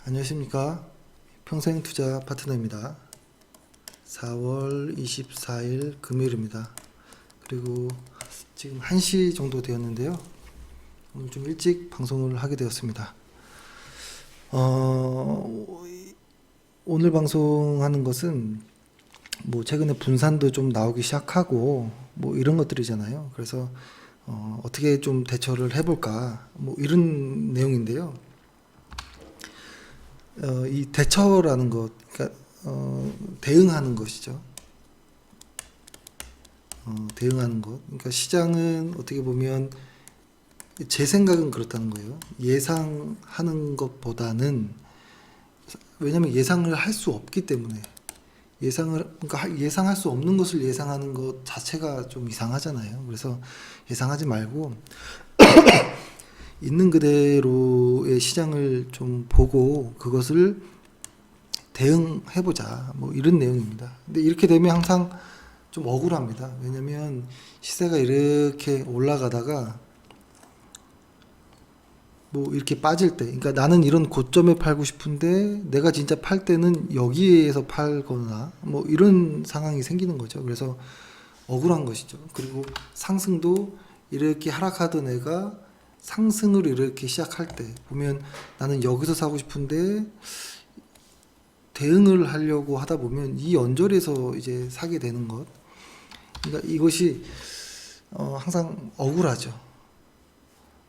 안녕하십니까. 평생투자 파트너입니다. 4월 24일 금요일입니다. 그리고 지금 1시 정도 되었는데요. 오늘 좀 일찍 방송을 하게 되었습니다. 오늘 방송하는 것은 뭐 최근에 분산도 좀 나오기 시작하고 뭐 이런 것들이잖아요. 그래서 어떻게 좀 대처를 해볼까 뭐 이런 내용인데요. 이 대처라는 것, 그러니까 대응하는 것이죠. 대응하는 것. 그러니까 시장은 어떻게 보면 제 생각은 그렇다는 거예요. 예상하는 것보다는 왜냐하면 예상을 할 수 없기 때문에 그러니까 예상할 수 없는 것을 예상하는 것 자체가 좀 이상하잖아요. 그래서 예상하지 말고 있는 그대로의 시장을 좀 보고 그것을 대응해보자 뭐 이런 내용입니다. 근데 이렇게 되면 항상 좀 억울합니다. 왜냐면 시세가 이렇게 올라가다가 뭐 이렇게 빠질 때, 그러니까 나는 이런 고점에 팔고 싶은데 내가 진짜 팔 때는 여기에서 팔거나 뭐 이런 상황이 생기는 거죠. 그래서 억울한 것이죠. 그리고 상승도 이렇게 하락하던 애가 상승을 이렇게 시작할 때 보면 나는 여기서 사고 싶은데 대응을 하려고 하다 보면 이 연절에서 이제 사게 되는 것. 그러니까 이것이 항상 억울하죠.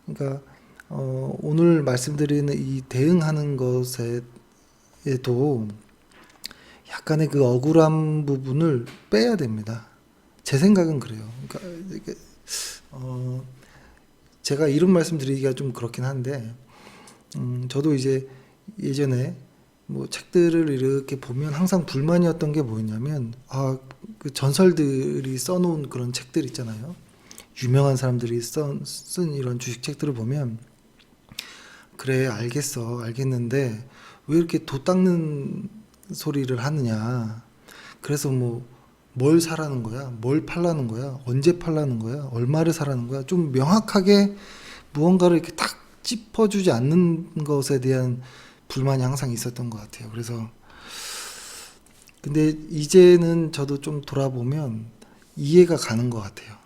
그러니까 오늘 말씀드리는 이 대응하는 것에도 약간의 그 억울한 부분을 빼야 됩니다. 제 생각은 그래요. 그러니까 이게 제가 이런 말씀 드리기가 좀 그렇긴 한데, 저도 이제 예전에 뭐 책들을 이렇게 보면 항상 불만이었던 게 뭐였냐면, 그 전설들이 써놓은 그런 책들 있잖아요. 유명한 사람들이 쓴 이런 주식 책들을 보면, 그래, 알겠는데, 왜 이렇게 도 닦는 소리를 하느냐. 그래서 뭐, 뭘 사라는 거야? 뭘 팔라는 거야? 언제 팔라는 거야? 얼마를 사라는 거야? 좀 명확하게 무언가를 이렇게 딱 짚어주지 않는 것에 대한 불만이 항상 있었던 것 같아요. 그래서 근데 이제는 저도 좀 돌아보면 이해가 가는 것 같아요.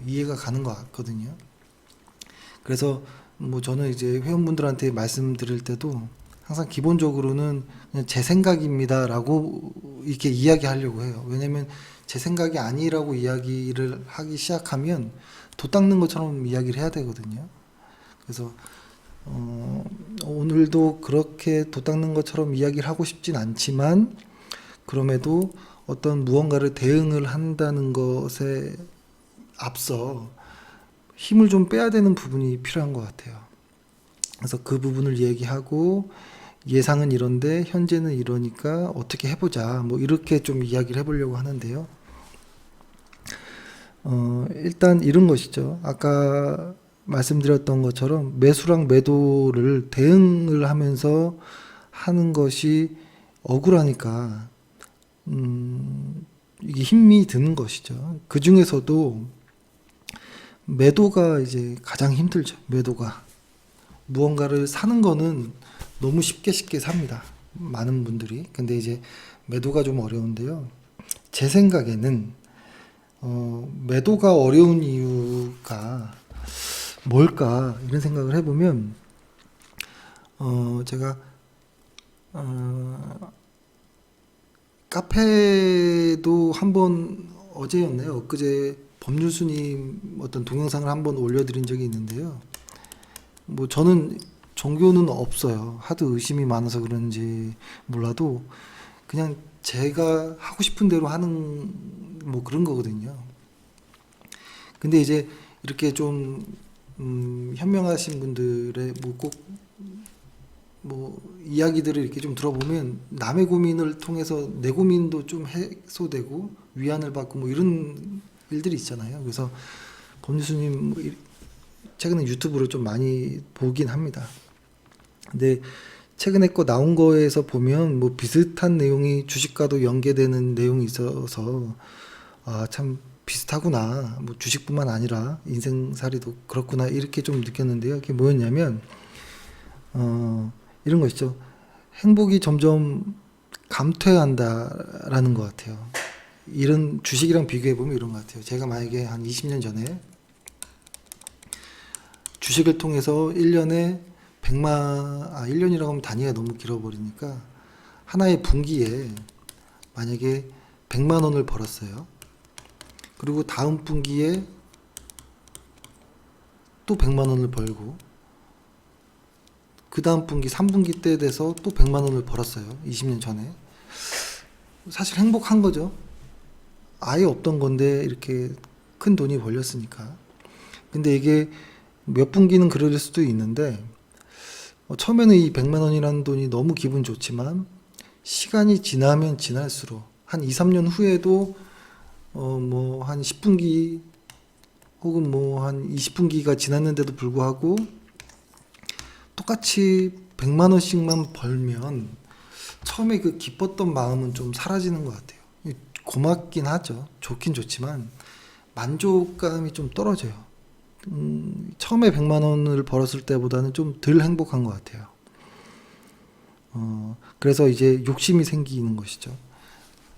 이해가 가는 것 같거든요. 그래서 뭐 저는 이제 회원분들한테 말씀드릴 때도 항상 기본적으로는 그냥 제 생각입니다라고 이렇게 이야기하려고 해요. 왜냐면 제 생각이 아니라고 이야기를 하기 시작하면 도 닦는 것처럼 이야기를 해야 되거든요. 그래서 오늘도 그렇게 도 닦는 것처럼 이야기를 하고 싶진 않지만 그럼에도 어떤 무언가를 대응을 한다는 것에 앞서 힘을 좀 빼야 되는 부분이 필요한 것 같아요. 그래서 그 부분을 얘기하고 예상은 이런데 현재는 이러니까 어떻게 해보자 뭐 이렇게 좀 이야기를 해보려고 하는데요. 일단 이런 것이죠. 아까 말씀드렸던 것처럼 매수랑 매도를 대응을 하면서 하는 것이 억울하니까 이게 힘이 드는 것이죠. 그 중에서도 매도가 이제 가장 힘들죠. 매도가 무언가를 사는 거는 너무 쉽게 삽니다. 많은 분들이. 근데 이제 매도가 좀 어려운데요. 제 생각에는 매도가 어려운 이유가 뭘까 이런 생각을 해보면 제가 카페도 한번 어제였네요. 엊그제 법률스님 어떤 동영상을 한번 올려드린 적이 있는데요. 뭐 저는 종교는 없어요. 하도 의심이 많아서 그런지 몰라도 그냥 제가 하고 싶은 대로 하는 뭐 그런 거거든요. 근데 이제 이렇게 좀 현명하신 분들의 뭐 꼭 뭐 이야기들을 이렇게 좀 들어보면 남의 고민을 통해서 내 고민도 좀 해소되고 위안을 받고 뭐 이런 일들이 있잖아요. 그래서 법률스님 뭐 최근에 유튜브로 좀 많이 보긴 합니다. 근데 최근에 거 나온 거에서 보면 뭐 비슷한 내용이 주식과도 연계되는 내용이 있어서 참 비슷하구나. 뭐 주식뿐만 아니라 인생살이도 그렇구나 이렇게 좀 느꼈는데요. 그게 뭐였냐면 이런 거 있죠. 행복이 점점 감퇴한다라는 것 같아요. 이런 주식이랑 비교해 보면 이런 것 같아요. 제가 만약에 한 20년 전에 주식을 통해서 1년에 1년이라고 하면 단위가 너무 길어버리니까 하나의 분기에 만약에 100만 원을 벌었어요. 그리고 다음 분기에 또 100만 원을 벌고 그 다음 분기 3분기 때 돼서 또 100만 원을 벌었어요. 20년 전에. 사실 행복한 거죠. 아예 없던 건데 이렇게 큰 돈이 벌렸으니까. 근데 이게 몇 분기는 그럴 수도 있는데 처음에는 이 100만 원이라는 돈이 너무 기분 좋지만 시간이 지나면 지날수록 한 2, 3년 후에도 뭐 한 10분기 혹은 뭐 한 20분기가 지났는데도 불구하고 똑같이 100만 원씩만 벌면 처음에 그 기뻤던 마음은 좀 사라지는 것 같아요. 고맙긴 하죠. 좋긴 좋지만 만족감이 좀 떨어져요. 처음에 100만 원을 벌었을 때보다는 좀 덜 행복한 것 같아요. 그래서 이제 욕심이 생기는 것이죠.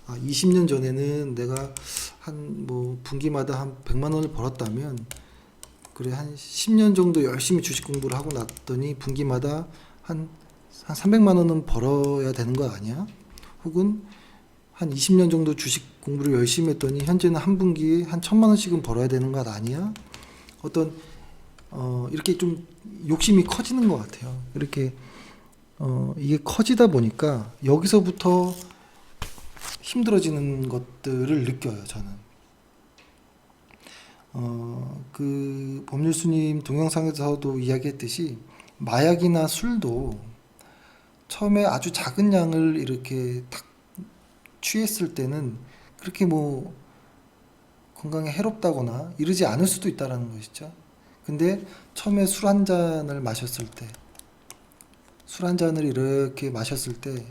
20년 전에는 내가 한 뭐 분기마다 한 100만 원을 벌었다면 그래 한 10년 정도 열심히 주식 공부를 하고 났더니 분기마다 한 300만 원은 벌어야 되는 거 아니야? 혹은 한 20년 정도 주식 공부를 열심히 했더니 현재는 한 분기에 한 1000만 원씩은 벌어야 되는 것 아니야? 어떤 이렇게 좀 욕심이 커지는 것 같아요. 이렇게 이게 커지다 보니까 여기서부터 힘들어지는 것들을 느껴요, 저는. 그 법률스님 동영상에서도 이야기했듯이 마약이나 술도 처음에 아주 작은 양을 이렇게 딱 취했을 때는 그렇게 뭐 건강에 해롭다거나 이러지 않을 수도 있다라는 것이죠. 근데 처음에 술 한 잔을 마셨을 때, 술 한 잔을 이렇게 마셨을 때,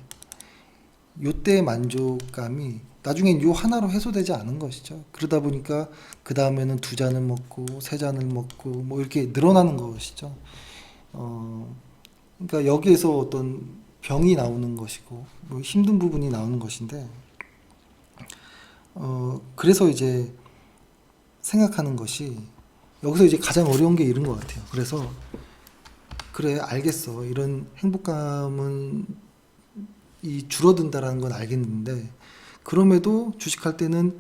요때의 만족감이 나중엔 요 하나로 해소되지 않은 것이죠. 그러다 보니까 그 다음에는 2잔을 먹고 3잔을 먹고 뭐 이렇게 늘어나는 것이죠. 그러니까 여기에서 어떤 병이 나오는 것이고 뭐 힘든 부분이 나오는 것인데 그래서 이제 생각하는 것이 여기서 이제 가장 어려운 게 이런 것 같아요. 그래서 그래 알겠어. 이런 행복감은 이 줄어든다라는 건 알겠는데 그럼에도 주식할 때는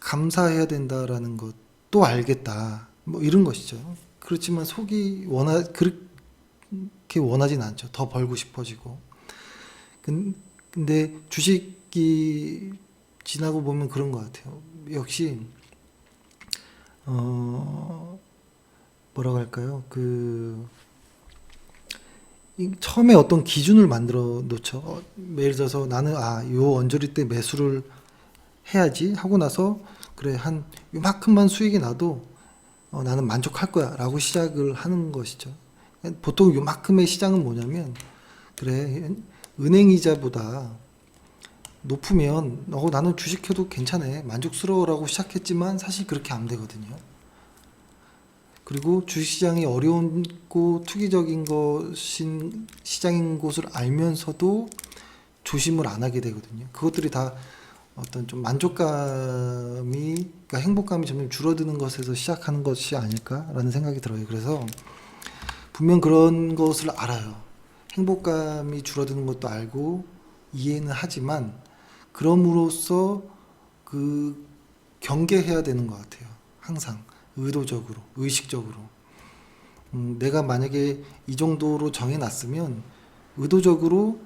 감사해야 된다라는 것도 알겠다. 뭐 이런 것이죠. 그렇지만 속이 그렇게 원하진 않죠. 더 벌고 싶어지고. 근데 주식이 지나고 보면 그런 것 같아요. 역시 뭐라고 할까요? 처음에 어떤 기준을 만들어 놓죠. 예를 들어서 나는 요 언저리 때 매수를 해야지 하고 나서 그래 한 요만큼만 수익이 나도 나는 만족할 거야 라고 시작을 하는 것이죠. 보통 요만큼의 시장은 뭐냐면 그래 은행 이자보다 높으면 나는 주식해도 괜찮아 만족스러워 라고 시작했지만 사실 그렇게 안 되거든요. 그리고 주식시장이 어려운고 투기적인 것인 시장인 것을 알면서도 조심을 안 하게 되거든요. 그것들이 다 어떤 좀 만족감이, 그러니까 행복감이 점점 줄어드는 것에서 시작하는 것이 아닐까라는 생각이 들어요. 그래서 분명 그런 것을 알아요. 행복감이 줄어드는 것도 알고 이해는 하지만 그럼으로써 그 경계해야 되는 것 같아요. 항상. 의도적으로, 의식적으로. 내가 만약에 이 정도로 정해놨으면 의도적으로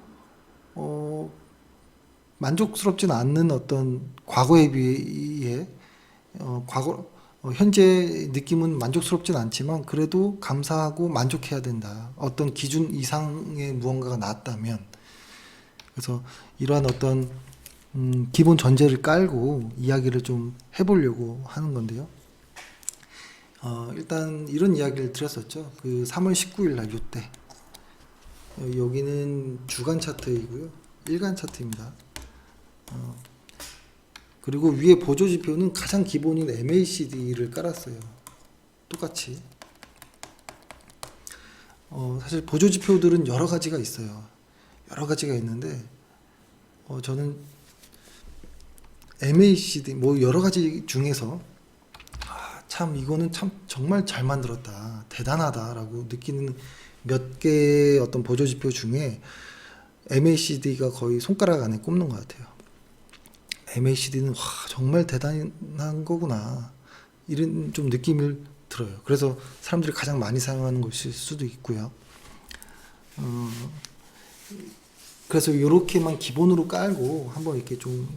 만족스럽진 않는 어떤 과거에 비해 현재 느낌은 만족스럽진 않지만 그래도 감사하고 만족해야 된다. 어떤 기준 이상의 무언가가 나왔다면 그래서 이러한 어떤 기본 전제를 깔고 이야기를 좀 해보려고 하는 건데요. 일단 이런 이야기를 드렸었죠. 그 3월 19일 날 요때 여기는 주간 차트이고요. 일간 차트입니다. 그리고 위에 보조 지표는 가장 기본인 MACD를 깔았어요. 똑같이. 사실 보조 지표들은 여러 가지가 있어요. 여러 가지가 있는데 저는 MACD 뭐 여러 가지 중에서 참 이거는 참 정말 잘 만들었다, 대단하다라고 느끼는 몇 개의 어떤 보조 지표 중에 MACD가 거의 손가락 안에 꼽는 것 같아요. MACD는 와 정말 대단한 거구나 이런 좀 느낌을 들어요. 그래서 사람들이 가장 많이 사용하는 것일 수도 있고요. 그래서 이렇게만 기본으로 깔고 한번 이렇게 좀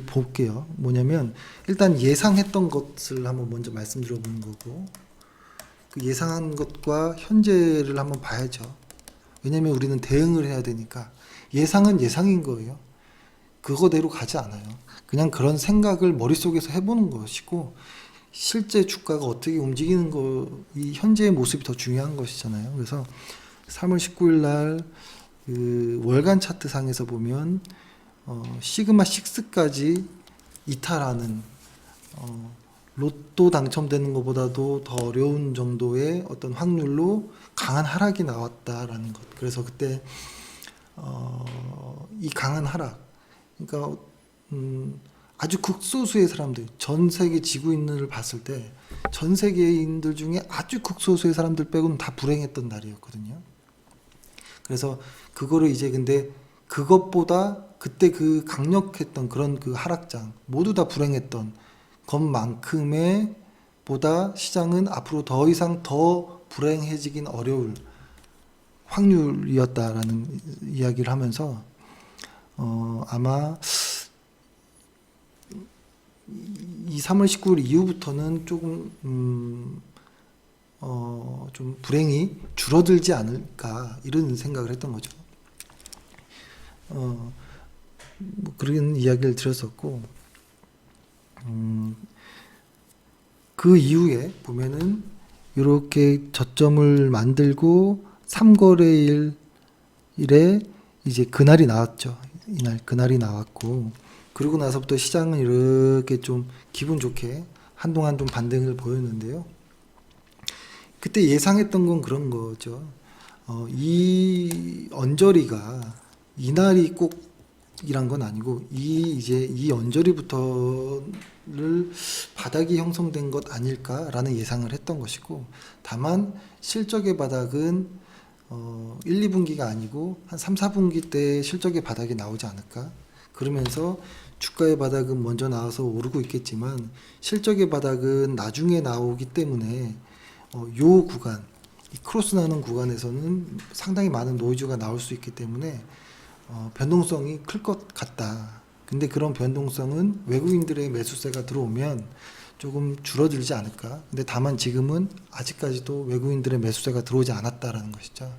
볼게요. 뭐냐면 일단 예상했던 것을 한번 먼저 말씀드려 보는 거고, 그 예상한 것과 현재를 한번 봐야죠. 왜냐면 우리는 대응을 해야 되니까. 예상은 예상인 거예요. 그거대로 가지 않아요. 그냥 그런 생각을 머릿속에서 해보는 것이고, 실제 주가가 어떻게 움직이는 거, 이 현재의 모습이 더 중요한 것이잖아요. 그래서 3월 19일 날 그 월간 차트 상에서 보면 시그마 6까지 이탈하는, 로또 당첨되는 것보다도 더 어려운 정도의 어떤 확률로 강한 하락이 나왔다라는 것. 그래서 그때 이 강한 하락, 그러니까 아주 극소수의 사람들, 전 세계 지구인을 봤을 때 전 세계인들 중에 아주 극소수의 사람들 빼고는 다 불행했던 날이었거든요. 그래서 그거를 이제 근데 그것보다 그때 그 강력했던 그런 그 하락장 모두 다 불행했던 것만큼의 보다 시장은 앞으로 더 이상 더 불행해지긴 어려울 확률이었다라는 이야기를 하면서 아마 이 3월 19일 이후부터는 조금 좀 불행이 줄어들지 않을까 이런 생각을 했던 거죠. 뭐 그런 이야기를 드렸었고, 그 이후에 보면은 이렇게 저점을 만들고 3거래일에 이제 그날이 나왔죠. 이날 그날이 나왔고, 그러고 나서부터 시장은 이렇게 좀 기분 좋게 한동안 좀 반등을 보였는데요. 그때 예상했던 건 그런 거죠. 이 언저리가 이날이 꼭이란 건 아니고 이제 이 언저리부터를 바닥이 형성된 것 아닐까라는 예상을 했던 것이고, 다만 실적의 바닥은 1, 2분기가 아니고 한 3, 4분기 때 실적의 바닥이 나오지 않을까. 그러면서 주가의 바닥은 먼저 나와서 오르고 있겠지만 실적의 바닥은 나중에 나오기 때문에 요 구간, 이 크로스 나는 구간에서는 상당히 많은 노이즈가 나올 수 있기 때문에 변동성이 클 것 같다. 근데 그런 변동성은 외국인들의 매수세가 들어오면 조금 줄어들지 않을까. 근데 다만 지금은 아직까지도 외국인들의 매수세가 들어오지 않았다라는 것이죠.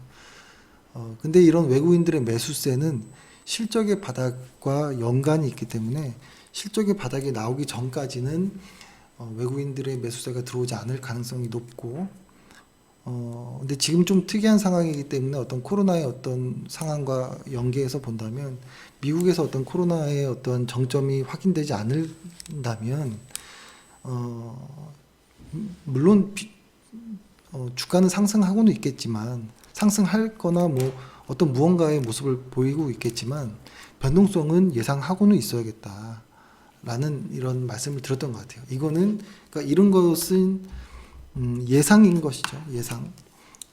근데 이런 외국인들의 매수세는 실적의 바닥과 연관이 있기 때문에 실적의 바닥이 나오기 전까지는 외국인들의 매수세가 들어오지 않을 가능성이 높고, 근데 지금 좀 특이한 상황이기 때문에 어떤 코로나의 어떤 상황과 연계해서 본다면 미국에서 어떤 코로나의 어떤 정점이 확인되지 않는다면 물론 주가는 상승하고는 있겠지만 상승할 거나 뭐 어떤 무언가의 모습을 보이고 있겠지만 변동성은 예상하고는 있어야겠다 라는 이런 말씀을 드렸던 것 같아요. 이거는 그러니까 이런 것은 예상인 것이죠. 예상.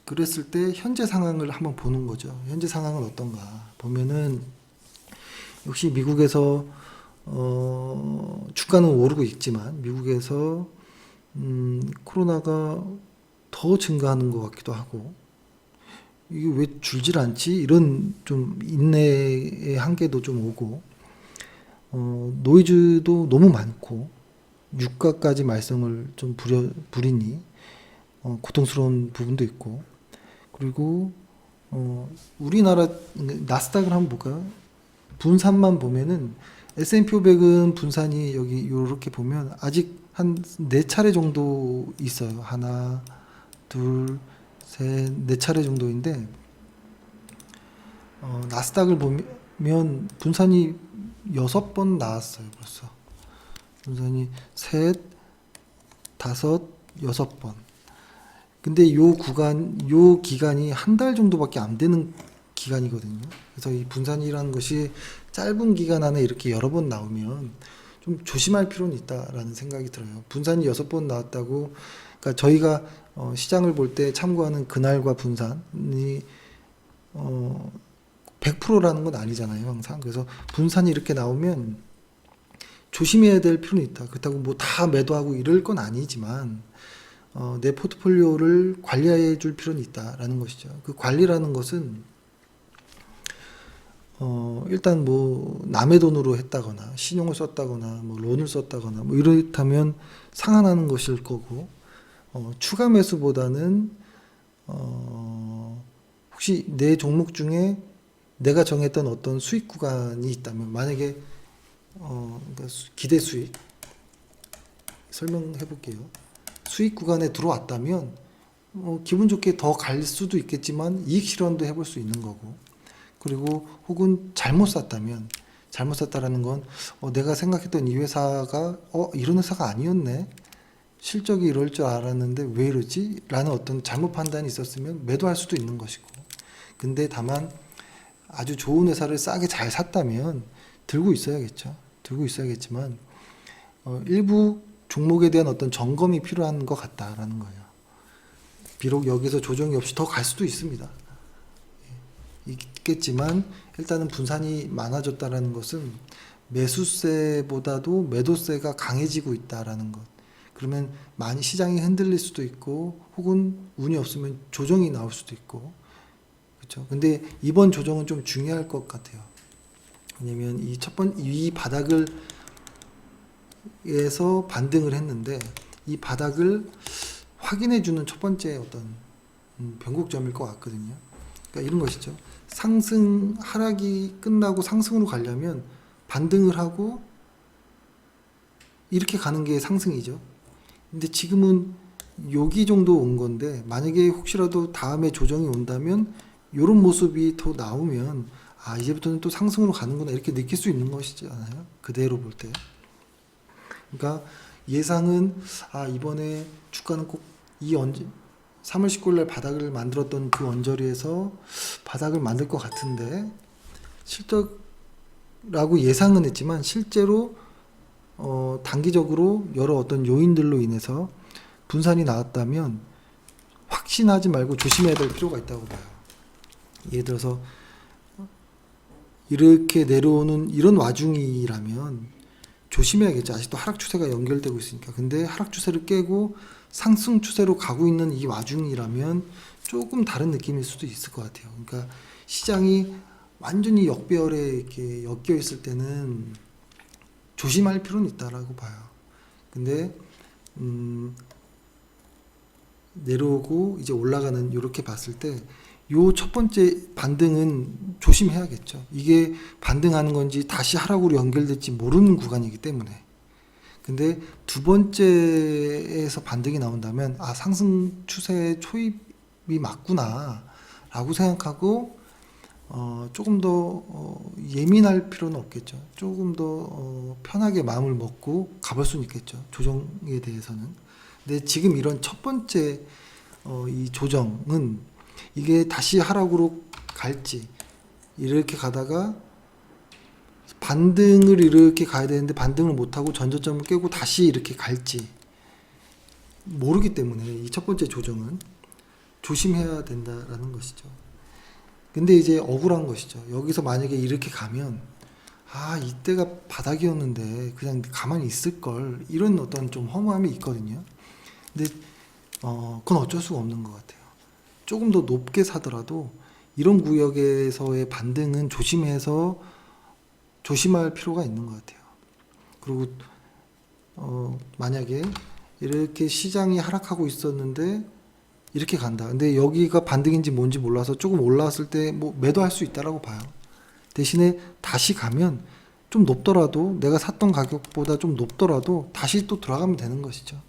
그랬을 때 현재 상황을 한번 보는 거죠. 현재 상황은 어떤가 보면은 역시 미국에서 주가는 오르고 있지만 미국에서 코로나가 더 증가하는 것 같기도 하고, 이게 왜 줄질 않지? 이런 좀 인내의 한계도 좀 오고, 노이즈도 너무 많고 유가까지 말썽을 좀 부리니 고통스러운 부분도 있고, 그리고 우리나라 나스닥을 한번 볼까요? 분산만 보면은 S&P 500은 분산이 여기 이렇게 보면 아직 한 4차례 정도 있어요. 하나, 둘, 셋, 4차례 정도인데 나스닥을 보면 분산이 6번 나왔어요. 벌써 분산이 셋, 다섯, 6번. 근데 요 기간이 한 달 정도밖에 안 되는 기간이거든요. 그래서 이 분산이라는 것이 짧은 기간 안에 이렇게 여러 번 나오면 좀 조심할 필요는 있다라는 생각이 들어요. 분산이 6번 나왔다고, 그러니까 저희가 시장을 볼 때 참고하는 그날과 분산이 100%라는 건 아니잖아요, 항상. 그래서 분산이 이렇게 나오면 조심해야 될 필요는 있다. 그렇다고 뭐 다 매도하고 이럴 건 아니지만 내 포트폴리오를 관리해 줄 필요는 있다라는 것이죠. 그 관리라는 것은 일단 뭐 남의 돈으로 했다거나 신용을 썼다거나 뭐 론을 썼다거나 뭐 이렇다면 상환하는 것일 거고, 추가 매수보다는 혹시 내 종목 중에 내가 정했던 어떤 수익 구간이 있다면, 만약에 그러니까 기대 수익 설명해 볼게요. 수익 구간에 들어왔다면 기분 좋게 더 갈 수도 있겠지만 이익 실현도 해볼 수 있는 거고, 그리고 혹은 잘못 샀다면, 잘못 샀다라는 건 내가 생각했던 이 회사가 이런 회사가 아니었네, 실적이 이럴 줄 알았는데 왜 이러지? 라는 어떤 잘못 판단이 있었으면 매도할 수도 있는 것이고, 근데 다만 아주 좋은 회사를 싸게 잘 샀다면 들고 있어야겠죠. 들고 있어야겠지만 일부 종목에 대한 어떤 점검이 필요한 것 같다라는 거예요. 비록 여기서 조정이 없이 더 갈 수도 있습니다. 있겠지만 일단은 분산이 많아졌다라는 것은 매수세보다도 매도세가 강해지고 있다라는 것. 그러면 많이 시장이 흔들릴 수도 있고, 혹은 운이 없으면 조정이 나올 수도 있고, 그렇죠. 근데 이번 조정은 좀 중요할 것 같아요. 왜냐면 이 바닥을 에서 반등을 했는데, 이 바닥을 확인해주는 첫 번째 어떤 변곡점일 것 같거든요. 그러니까 이런 것이죠. 하락이 끝나고 상승으로 가려면 반등을 하고 이렇게 가는 게 상승이죠. 근데 지금은 여기 정도 온 건데, 만약에 혹시라도 다음에 조정이 온다면 이런 모습이 더 나오면 이제부터는 또 상승으로 가는구나, 이렇게 느낄 수 있는 것이잖아요, 그대로 볼 때. 그러니까 예상은 이번에 주가는 꼭 3월 19일 날 바닥을 만들었던 그 언저리에서 바닥을 만들 것 같은데, 실적라고 예상은 했지만 실제로 단기적으로 여러 어떤 요인들로 인해서 분산이 나왔다면 확신하지 말고 조심해야 될 필요가 있다고 봐요. 예를 들어서 이렇게 내려오는 이런 와중이라면 조심해야겠죠. 아직도 하락 추세가 연결되고 있으니까. 근데 하락 추세를 깨고 상승 추세로 가고 있는 이 와중이라면 조금 다른 느낌일 수도 있을 것 같아요. 그러니까 시장이 완전히 역배열에 이렇게 엮여 있을 때는 조심할 필요는 있다라고 봐요. 근데 내려오고 이제 올라가는, 이렇게 봤을 때 요 첫 번째 반등은 조심해야겠죠. 이게 반등하는 건지 다시 하락으로 연결될지 모르는 구간이기 때문에. 근데 두 번째에서 반등이 나온다면 상승 추세 초입이 맞구나 라고 생각하고 조금 더 예민할 필요는 없겠죠. 조금 더 편하게 마음을 먹고 가볼 수는 있겠죠, 조정에 대해서는. 근데 지금 이런 첫 번째 이 조정은 이게 다시 하락으로 갈지, 이렇게 가다가 반등을 이렇게 가야 되는데 반등을 못하고 전저점을 깨고 다시 이렇게 갈지 모르기 때문에 이 첫 번째 조정은 조심해야 된다라는 것이죠. 근데 이제 억울한 것이죠. 여기서 만약에 이렇게 가면 이때가 바닥이었는데 그냥 가만히 있을 걸, 이런 어떤 좀 허무함이 있거든요. 근데 그건 어쩔 수가 없는 것 같아요. 조금 더 높게 사더라도 이런 구역에서의 반등은 조심할 필요가 있는 것 같아요. 그리고 만약에 이렇게 시장이 하락하고 있었는데 이렇게 간다. 근데 여기가 반등인지 뭔지 몰라서 조금 올라왔을 때 뭐 매도할 수 있다라고 봐요. 대신에 다시 가면 좀 높더라도, 내가 샀던 가격보다 좀 높더라도 다시 또 들어가면 되는 것이죠.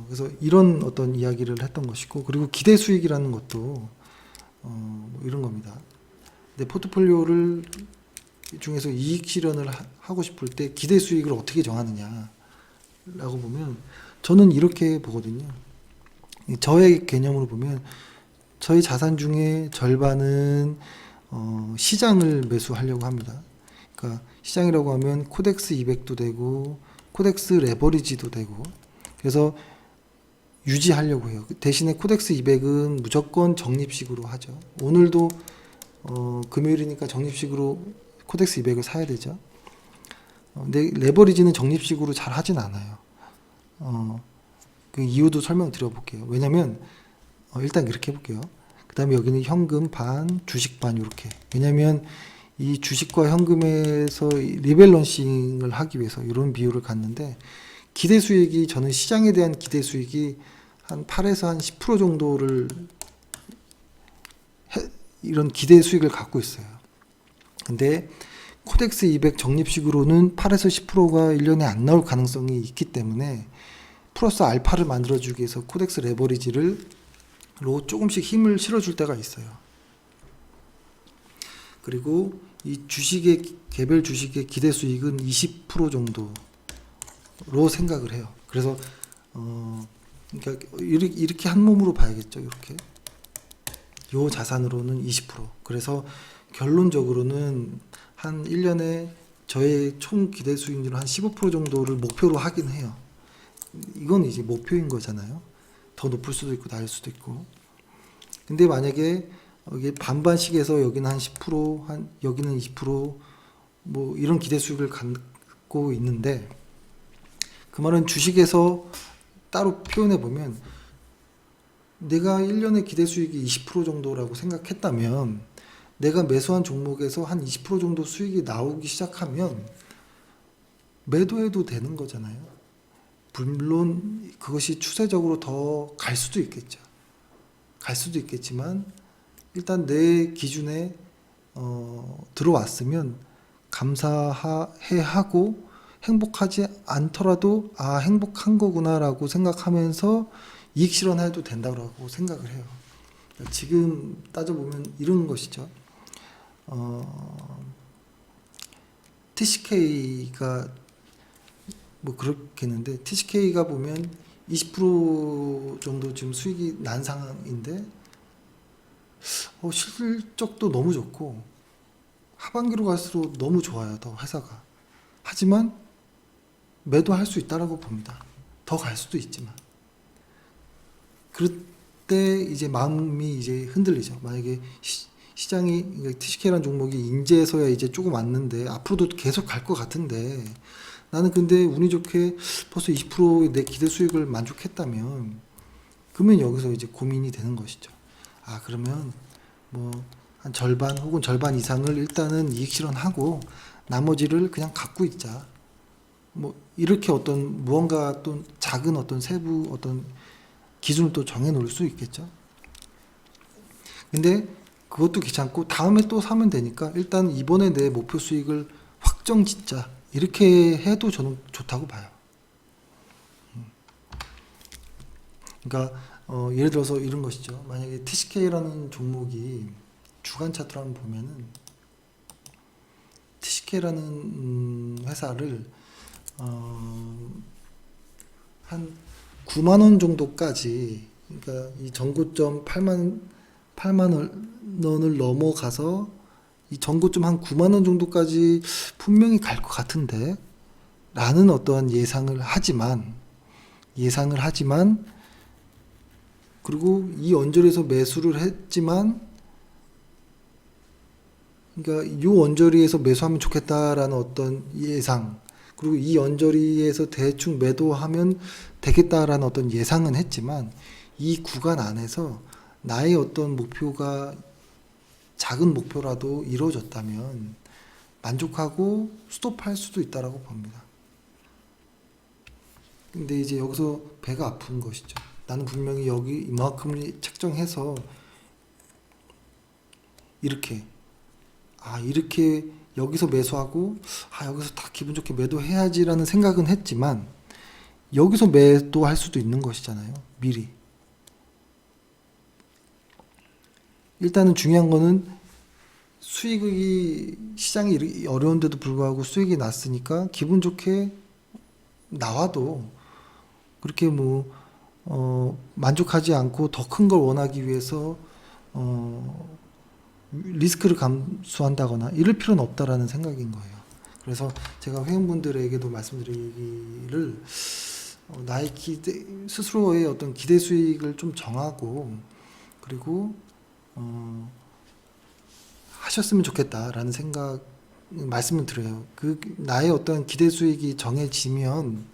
그래서 이런 어떤 이야기를 했던 것이고, 그리고 기대 수익이라는 것도 뭐 이런 겁니다. 내 포트폴리오를 중에서 이익 실현을 하고 싶을 때 기대 수익을 어떻게 정하느냐라고 보면 저는 이렇게 보거든요. 저의 개념으로 보면 저희 자산 중에 절반은 시장을 매수하려고 합니다. 그러니까 시장이라고 하면 코덱스 200도 되고 코덱스 레버리지도 되고, 그래서 유지하려고 해요. 대신에 코덱스 200은 무조건 적립식으로 하죠. 오늘도 금요일이니까 적립식으로 코덱스 200을 사야 되죠. 근데 레버리지는 적립식으로 잘 하진 않아요. 그 이유도 설명드려 볼게요. 왜냐면 일단 이렇게 해볼게요. 그 다음에 여기는 현금 반, 주식 반, 이렇게. 왜냐면 이 주식과 현금에서 리밸런싱을 하기 위해서 이런 비율을 갖는데, 기대 수익이, 저는 시장에 대한 기대 수익이 한 8에서 한 10% 정도를 이런 기대 수익을 갖고 있어요. 근데 코덱스 200 적립식으로는 8에서 10%가 1년에 안 나올 가능성이 있기 때문에 플러스 알파를 만들어주기 위해서 코덱스 레버리지를 조금씩 힘을 실어줄 때가 있어요. 그리고 이 개별 주식의 기대 수익은 20% 정도로 생각을 해요. 그래서 그러니까 이렇게 한 몸으로 봐야겠죠. 이렇게 요 자산으로는 20%. 그래서 결론적으로는 한 1년에 저의 총 기대 수익률은 한 15% 정도를 목표로 하긴 해요. 이건 이제 목표인 거잖아요. 더 높을 수도 있고 낮을 수도 있고. 근데 만약에 여기 반반씩해서 여기는 한 10%, 여기는 20%, 뭐 이런 기대 수익을 갖고 있는데, 그 말은 주식에서 따로 표현해 보면 내가 1년에 기대 수익이 20% 정도라고 생각했다면 내가 매수한 종목에서 한 20% 정도 수익이 나오기 시작하면 매도해도 되는 거잖아요. 물론 그것이 추세적으로 더 갈 수도 있겠죠. 갈 수도 있겠지만 일단 내 기준에 들어왔으면 감사해 하고, 행복하지 않더라도 행복한 거구나라고 생각하면서 이익 실현해도 된다고 생각을 해요. 지금 따져보면 이런 것이죠. TCK가 뭐 그렇겠는데, TCK가 보면 20% 정도 지금 수익이 난 상황인데 실적도 너무 좋고 하반기로 갈수록 너무 좋아요. 더 회사가. 하지만 매도할 수 있다라고 봅니다. 더 갈 수도 있지만. 그럴 때 이제 마음이 이제 흔들리죠. 만약에 시장이, TCK라는 종목이 인제에서야 이제 조금 왔는데 앞으로도 계속 갈 것 같은데, 나는 근데 운이 좋게 벌써 20%의 내 기대 수익을 만족했다면, 그러면 여기서 이제 고민이 되는 것이죠. 그러면 뭐 한 절반 혹은 절반 이상을 일단은 이익 실현하고 나머지를 그냥 갖고 있자. 뭐 이렇게 어떤 무언가 또 작은 어떤 세부 어떤 기준을 또 정해 놓을 수 있겠죠. 근데 그것도 귀찮고 다음에 또 사면 되니까 일단 이번에 내 목표 수익을 확정 짓자. 이렇게 해도 저는 좋다고 봐요. 그러니까 예를 들어서 이런 것이죠. 만약에 TCK라는 종목이 주간 차트로 한번 보면은, TCK라는 회사를 한 9만 원 정도까지, 그러니까 이 전고점 8만 원을 넘어가서 이 전고점 한 9만 원 정도까지 분명히 갈 것 같은데 라는 어떠한 예상을 하지만, 그리고 이 언저리에서 매수를 했지만, 그러니까 이 언저리에서 매수하면 좋겠다라는 어떤 예상, 그리고 이 언저리에서 대충 매도하면 되겠다라는 어떤 예상은 했지만, 이 구간 안에서 나의 어떤 목표가 작은 목표라도 이루어졌다면 만족하고 스톱할 수도 있다라고 봅니다. 근데 이제 여기서 배가 아픈 것이죠. 나는 분명히 여기 이만큼을 책정해서 이렇게 여기서 매수하고 여기서 다 기분 좋게 매도해야지라는 생각은 했지만, 여기서 매도할 수도 있는 것이잖아요. 미리. 일단은 중요한 거는 수익이, 시장이 어려운데도 불구하고 수익이 났으니까 기분 좋게 나와도 그렇게 뭐 만족하지 않고 더 큰 걸 원하기 위해서 리스크를 감수한다거나 이럴 필요는 없다라는 생각인 거예요. 그래서 제가 회원분들에게도 말씀드리기를 나의 기대, 스스로의 어떤 기대 수익을 좀 정하고 그리고 하셨으면 좋겠다라는 생각 말씀을 드려요. 그 나의 어떤 기대 수익이 정해지면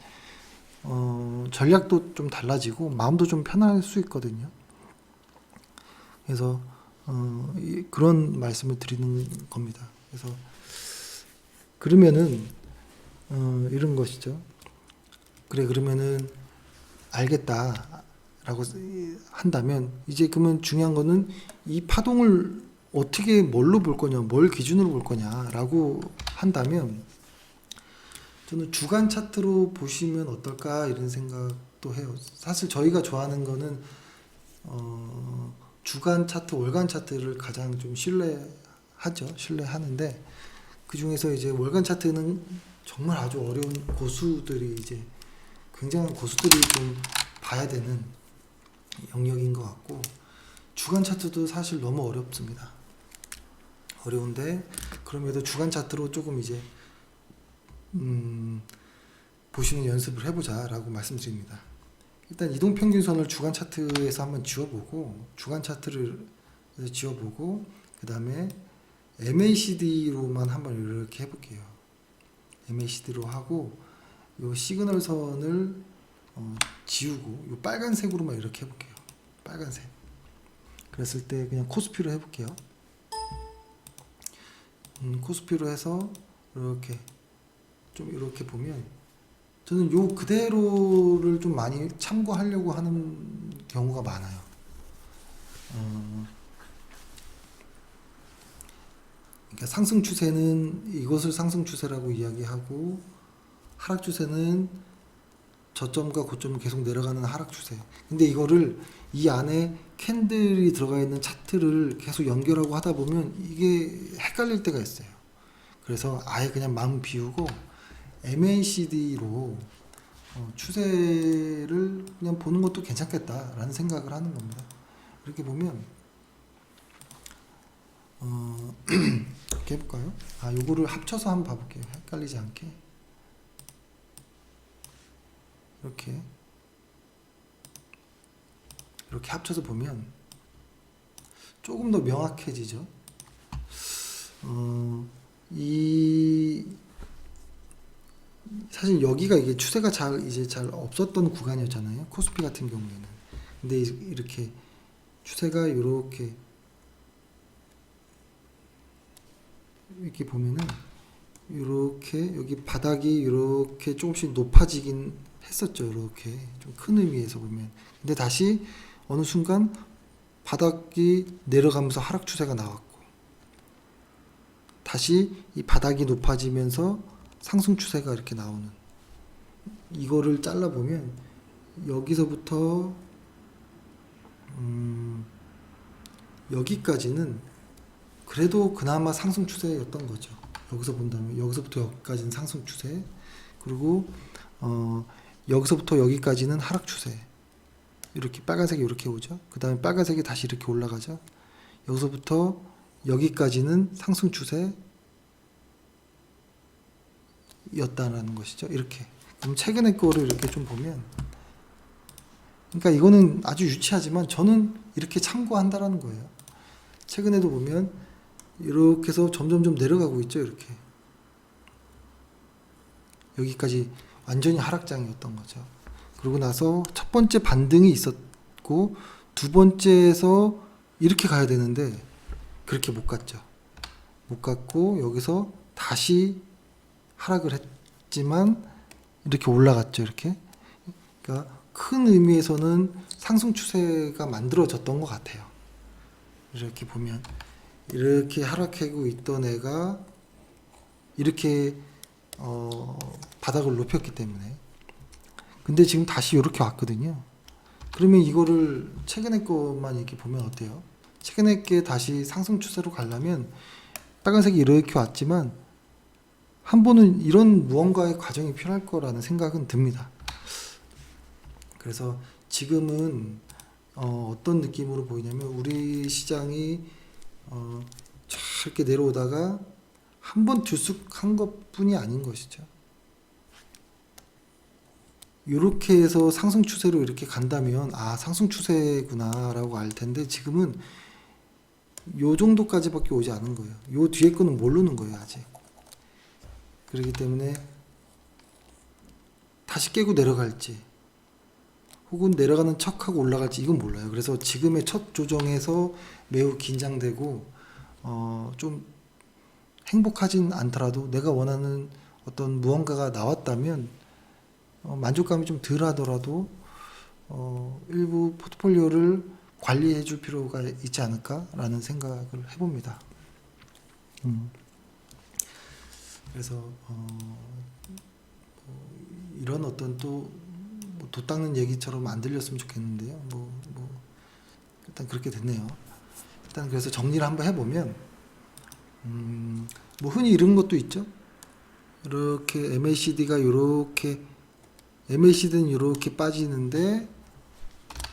전략도 좀 달라지고 마음도 좀 편할 수 있거든요. 그래서 그런 말씀을 드리는 겁니다. 그래서 그러면은 이런 것이죠. 그래 그러면은 알겠다라고 한다면 이제 그러면 중요한 거는 이 파동을 어떻게 뭘로 볼 거냐, 뭘 기준으로 볼 거냐라고 한다면 저는 주간 차트로 보시면 어떨까 이런 생각도 해요. 사실 저희가 좋아하는 거는 주간 차트, 월간 차트를 가장 좀 신뢰하는데 그 중에서 이제 월간 차트는 정말 아주 어려운 고수들이 이제 굉장한 고수들이 좀 봐야 되는 영역인 것 같고 주간 차트도 사실 너무 어렵습니다. 어려운데 그럼에도 주간 차트로 조금 이제 보시는 연습을 해보자라고 말씀드립니다. 일단 이동평균선을 주간 차트에서 한번 지워보고 주간 차트를 지워보고 그 다음에 MACD로만 한번 이렇게 해볼게요. MACD로 하고 요 시그널 선을 지우고 요 빨간색으로만 이렇게 해볼게요. 빨간색. 그랬을 때 그냥 코스피로 해볼게요. 코스피로 해서 이렇게 좀 이렇게 보면 저는 요 그대로를 좀 많이 참고하려고 하는 경우가 많아요. 그러니까 상승 추세는 이것을 상승 추세라고 이야기하고 하락 추세는 저점과 고점을 계속 내려가는 하락 추세. 근데 이거를 이 안에 캔들이 들어가 있는 차트를 계속 연결하고 하다 보면 이게 헷갈릴 때가 있어요. 그래서 아예 그냥 마음 비우고 MACD로 추세를 그냥 보는 것도 괜찮겠다라는 생각을 하는 겁니다. 이렇게 보면 이렇게 해볼까요? 요거를 합쳐서 한번 봐볼게요. 헷갈리지 않게. 이렇게 합쳐서 보면 조금 더 명확해지죠. 사실 여기가 이게 추세가 이제 잘 없었던 구간이었잖아요. 코스피 같은 경우에는. 근데 이렇게 추세가 이렇게 보면은 이렇게 여기 바닥이 이렇게 조금씩 높아지긴 했었죠. 이렇게 좀 큰 의미에서 보면. 근데 다시 어느 순간 바닥이 내려가면서 하락 추세가 나왔고 다시 이 바닥이 높아지면서 상승 추세가 이렇게 나오는 이거를 잘라보면 여기서부터 여기까지는 그래도 그나마 상승 추세였던 거죠. 여기서 본다면 여기서부터 여기까지는 상승 추세 그리고 여기서부터 여기까지는 하락 추세. 이렇게 빨간색이 이렇게 오죠. 그 다음에 빨간색이 다시 이렇게 올라가죠. 여기서부터 여기까지는 상승 추세였다라는 것이죠. 이렇게. 그럼 최근에 거를 이렇게 좀 보면, 그러니까 이거는 아주 유치하지만 저는 이렇게 참고한다라는 거예요. 최근에도 보면 이렇게 해서 점점점 내려가고 있죠. 이렇게. 여기까지 완전히 하락장이었던 거죠. 그러고 나서 첫 번째 반등이 있었고 두 번째에서 이렇게 가야 되는데 그렇게 못 갔죠. 못 갔고 여기서 다시 하락을 했지만 이렇게 올라갔죠. 이렇게. 그러니까 큰 의미에서는 상승 추세가 만들어졌던 것 같아요. 이렇게 보면 이렇게 하락하고 있던 애가 이렇게 바닥을 높였기 때문에. 근데 지금 다시 이렇게 왔거든요. 그러면 이거를 최근에 것만 이렇게 보면 어때요? 최근에 게 다시 상승 추세로 가려면 빨간색이 이렇게 왔지만 한 번은 이런 무언가의 과정이 필요할 거라는 생각은 듭니다. 그래서 지금은 어떤 느낌으로 보이냐면 우리 시장이 쫙 이렇게 내려오다가 한 번 들쑥한 것뿐이 아닌 것이죠. 이렇게 해서 상승 추세로 이렇게 간다면 상승 추세구나라고 알 텐데 지금은 요 정도까지밖에 오지 않은 거예요. 요 뒤에 거는 모르는 거예요, 아직. 그렇기 때문에 다시 깨고 내려갈지 혹은 내려가는 척하고 올라갈지 이건 몰라요. 그래서 지금의 첫 조정에서 매우 긴장되고 좀 행복하진 않더라도 내가 원하는 어떤 무언가가 나왔다면 만족감이 좀 덜 하더라도 일부 포트폴리오를 관리해 줄 필요가 있지 않을까라는 생각을 해봅니다. 그래서 이런 어떤 또 도 닦는 얘기처럼 안 들렸으면 좋겠는데요. 일단 그렇게 됐네요. 일단 그래서 정리를 한번 해보면 흔히 이런 것도 있죠. 이렇게 MACD가 MACD는 이렇게 빠지는데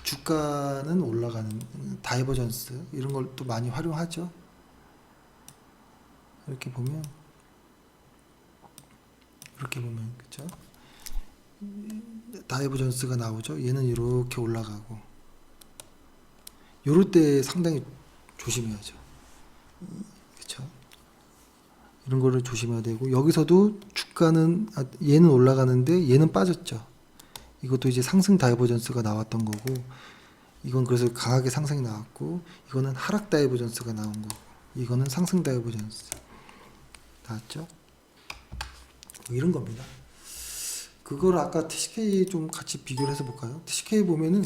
주가는 올라가는 다이버전스 이런 걸 또 많이 활용하죠. 이렇게 보면 그렇죠. 다이버전스가 나오죠. 얘는 이렇게 올라가고 요럴 때 상당히 조심해야죠. 그렇죠. 이런 거를 조심해야 되고 여기서도 주가는 얘는 올라가는데 얘는 빠졌죠. 이것도 이제 상승 다이버전스가 나왔던 거고 이건 그래서 강하게 상승이 나왔고 이거는 하락 다이버전스가 나온 거고 이거는 상승 다이버전스 나왔죠. 이런 겁니다. 그걸 아까 TCK 좀 같이 비교를 해서 볼까요? TCK 보면은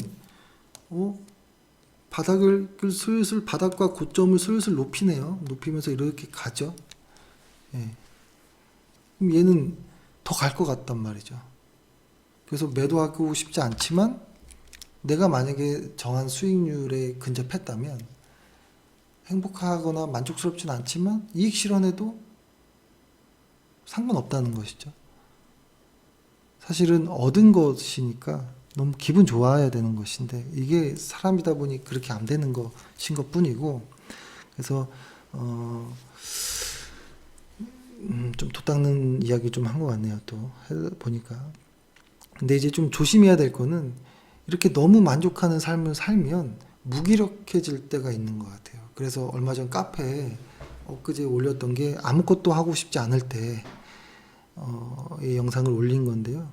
바닥을 슬슬 바닥과 고점을 슬슬 높이네요. 높이면서 이렇게 가죠. 예. 그럼 얘는 더 갈 것 같단 말이죠. 그래서 매도하고 싶지 않지만 내가 만약에 정한 수익률에 근접했다면 행복하거나 만족스럽진 않지만 이익 실현에도 상관없다는 것이죠. 사실은 얻은 것이니까 너무 기분 좋아야 되는 것인데 이게 사람이다 보니 그렇게 안 되는 것인 것 뿐이고 그래서 좀 도닦는 이야기 좀 한 것 같네요. 또 보니까 근데 이제 좀 조심해야 될 거는 이렇게 너무 만족하는 삶을 살면 무기력해질 때가 있는 것 같아요. 그래서 얼마 전 카페에 엊그제 올렸던 게 아무것도 하고 싶지 않을 때 이 영상을 올린 건데요.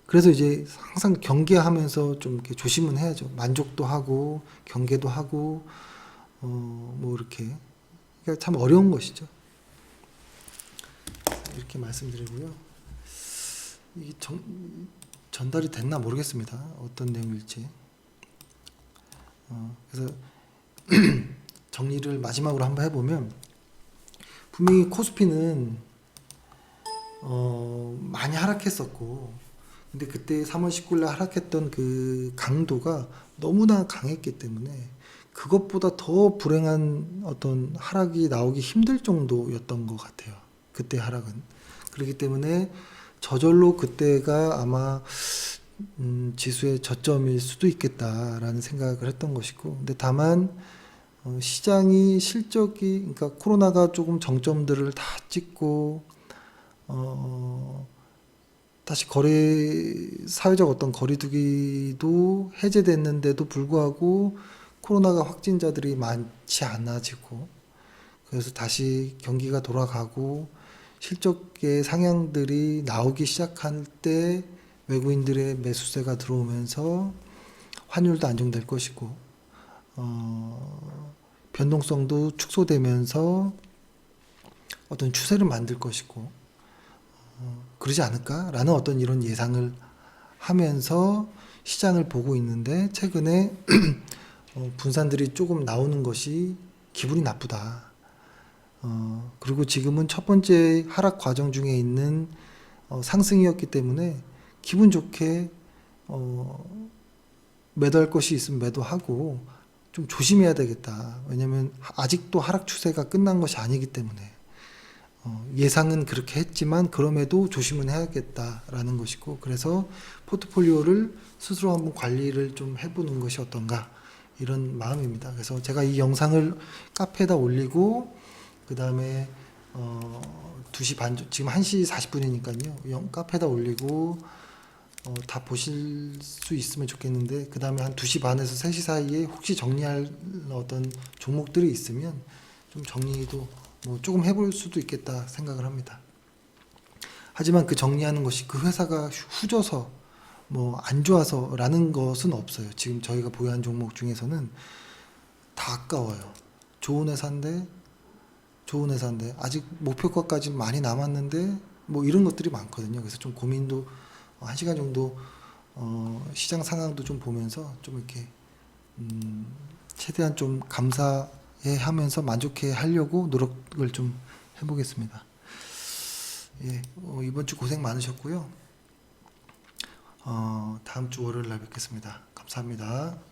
그래서 이제 항상 경계하면서 좀 이렇게 조심은 해야죠. 만족도 하고 경계도 하고 이렇게 그러니까 참 어려운 것이죠. 이렇게 말씀드리고요. 이게 전달이 됐나 모르겠습니다. 어떤 내용일지. 그래서 정리를 마지막으로 한번 해보면 분명히 코스피는 많이 하락했었고 근데 그때 3월 19일에 하락했던 그 강도가 너무나 강했기 때문에 그것보다 더 불행한 어떤 하락이 나오기 힘들 정도였던 것 같아요. 그때 하락은. 그렇기 때문에 저절로 그때가 아마 지수의 저점일 수도 있겠다라는 생각을 했던 것이고 근데 다만 시장이 실적이 그러니까 코로나가 조금 정점들을 다 찍고 다시 사회적 어떤 거리두기도 해제됐는데도 불구하고 코로나가 확진자들이 많지 않아지고 그래서 다시 경기가 돌아가고 실적의 상향들이 나오기 시작할 때 외국인들의 매수세가 들어오면서 환율도 안정될 것이고 변동성도 축소되면서 어떤 추세를 만들 것이고 그러지 않을까라는 어떤 이런 예상을 하면서 시장을 보고 있는데 최근에 분산들이 조금 나오는 것이 기분이 나쁘다. 그리고 지금은 첫 번째 하락 과정 중에 있는 상승이었기 때문에 기분 좋게 매도할 것이 있으면 매도하고 좀 조심해야 되겠다. 왜냐하면 아직도 하락 추세가 끝난 것이 아니기 때문에 예상은 그렇게 했지만 그럼에도 조심은 해야겠다라는 것이고, 그래서 포트폴리오를 스스로 한번 관리를 좀 해보는 것이 어떤가, 이런 마음입니다. 그래서 제가 이 영상을 카페에다 올리고, 그 다음에 2시 반, 지금 1시 40분이니까요. 카페에다 올리고 다 보실 수 있으면 좋겠는데, 그 다음에 한 2시 반에서 3시 사이에 혹시 정리할 어떤 종목들이 있으면 좀 정리도 뭐 조금 해볼 수도 있겠다 생각을 합니다. 하지만 그 정리하는 것이 그 회사가 후져서 뭐 안 좋아서라는 것은 없어요. 지금 저희가 보유한 종목 중에서는 다 아까워요. 좋은 회사인데 아직 목표가까지 많이 남았는데 뭐 이런 것들이 많거든요. 그래서 좀 고민도 1시간 정도 시장 상황도 좀 보면서 좀 이렇게 최대한 좀 감사해 하면서 만족해 하려고 노력을 좀 해보겠습니다. 예, 이번 주 고생 많으셨고요. 다음 주 월요일 날 뵙겠습니다. 감사합니다.